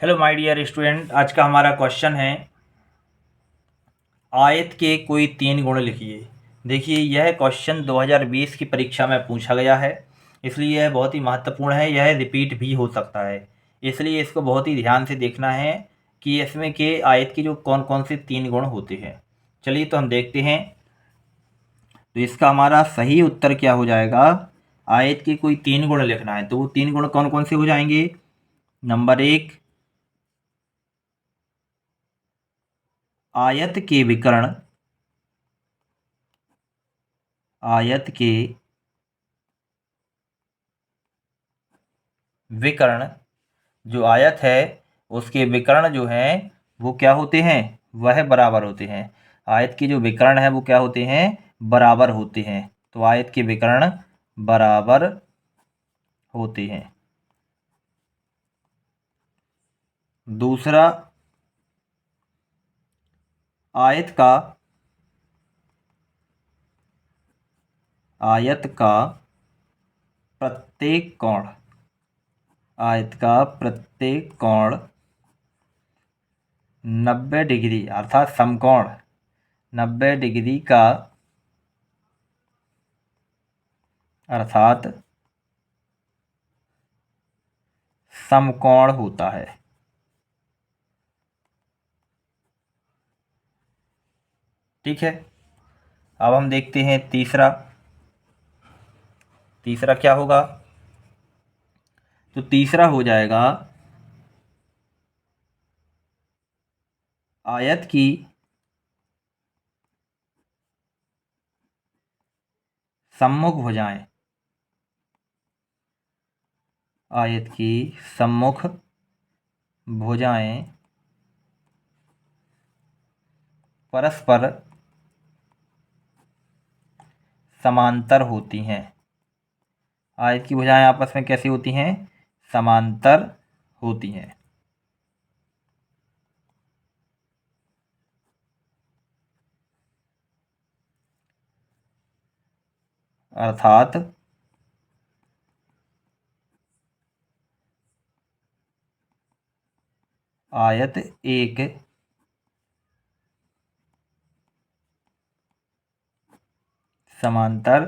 Hello my dear student, आज का हमारा क्वेश्चन है आयत के कोई 3 गुण लिखिए। देखिए, यह क्वेश्चन 2020 की परीक्षा में पूछा गया है, इसलिए यह बहुत ही महत्वपूर्ण है। यह रिपीट भी हो सकता है, इसलिए इसको बहुत ही ध्यान से देखना है कि इसमें के आयत के जो कौन कौन से 3 गुण होते हैं। चलिए तो हम देखते हैं। तो इसका हमारा सही उत्तर क्या हो जाएगा? आयत के कोई 3 गुण लिखना है। तो वो 3 गुण कौन कौन से हो जाएंगे? नंबर 1, आयत के विकर्ण। आयत के विकर्ण, जो आयत है उसके विकर्ण जो हैं वो क्या होते हैं? वह बराबर होते हैं। आयत के जो विकर्ण है वो क्या होते हैं? बराबर होते हैं। तो आयत के विकर्ण बराबर होते हैं। दूसरा, आयत का प्रत्येक कोण, आयत का प्रत्येक कोण 90 डिग्री अर्थात समकोण 90 डिग्री का अर्थात समकोण होता है। ठीक है, अब हम देखते हैं तीसरा क्या होगा। तो तीसरा हो जाएगा आयत की सम्मुख भुजाएं। आयत की सम्मुख भुजाएं परस्पर समांतर होती हैं। आयत की भुजाएं आपस में कैसी होती हैं? समांतर होती हैं। अर्थात आयत एक समांतर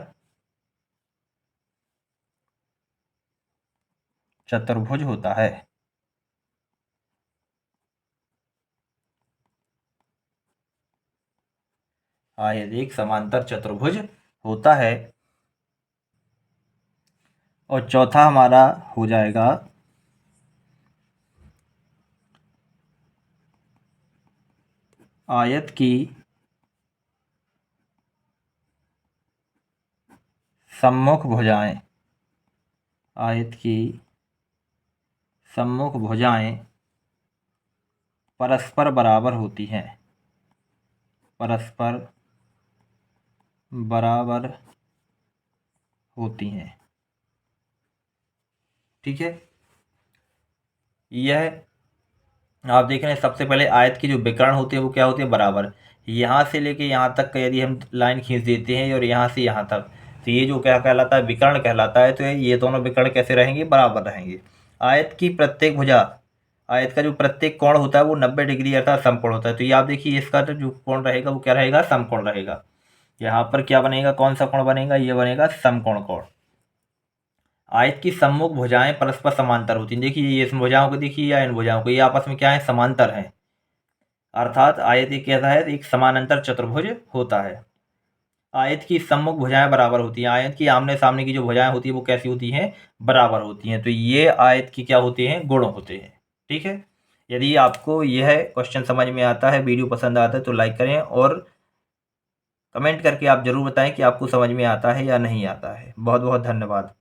चतुर्भुज होता है। आयत एक समांतर चतुर्भुज होता है। और चौथा हमारा हो जाएगा आयत की सम्मुख भुजाएं। आयत की सम्मुख भुजाएं परस्पर बराबर होती हैं। परस्पर बराबर होती हैं। ठीक है, यह आप देख रहे हैं। सबसे पहले आयत के जो विकर्ण होते हैं वो क्या होते हैं? बराबर। यहाँ से लेके यहाँ तक का यदि हम लाइन खींच देते हैं और यहाँ से यहाँ तक, तो ये जो क्या कहलाता है? विकर्ण कहलाता है। तो ये दोनों विकर्ण कैसे रहेंगे? बराबर रहेंगे। आयत की प्रत्येक भुजा, आयत का जो प्रत्येक कोण होता है वो 90 डिग्री अर्थात समकोण होता है। तो ये आप देखिए, इसका तो जो कोण रहेगा वो क्या रहेगा? समकोण रहेगा। यहाँ पर क्या बनेगा? कौन सा कोण बनेगा? ये बनेगा समकोण कोण। आयत की सम्मुख भुजाएं परस्पर समांतर होती हैं। देखिए, ये इस भुजाओं को देखिए या इन भुजाओं को, ये आपस में क्या है? समांतर हैं। अर्थात आयत एक कैसा है? एक समानांतर चतुर्भुज होता है। आयत की सम्मुख भुजाएं बराबर होती हैं। आयत की आमने सामने की जो भुजाएं होती हैं वो कैसी होती हैं? बराबर होती हैं। तो ये आयत की क्या होते हैं? गुण होते हैं। ठीक है, यदि आपको यह क्वेश्चन समझ में आता है, वीडियो पसंद आता है तो लाइक करें और कमेंट करके आप ज़रूर बताएं कि आपको समझ में आता है या नहीं आता है। बहुत बहुत धन्यवाद।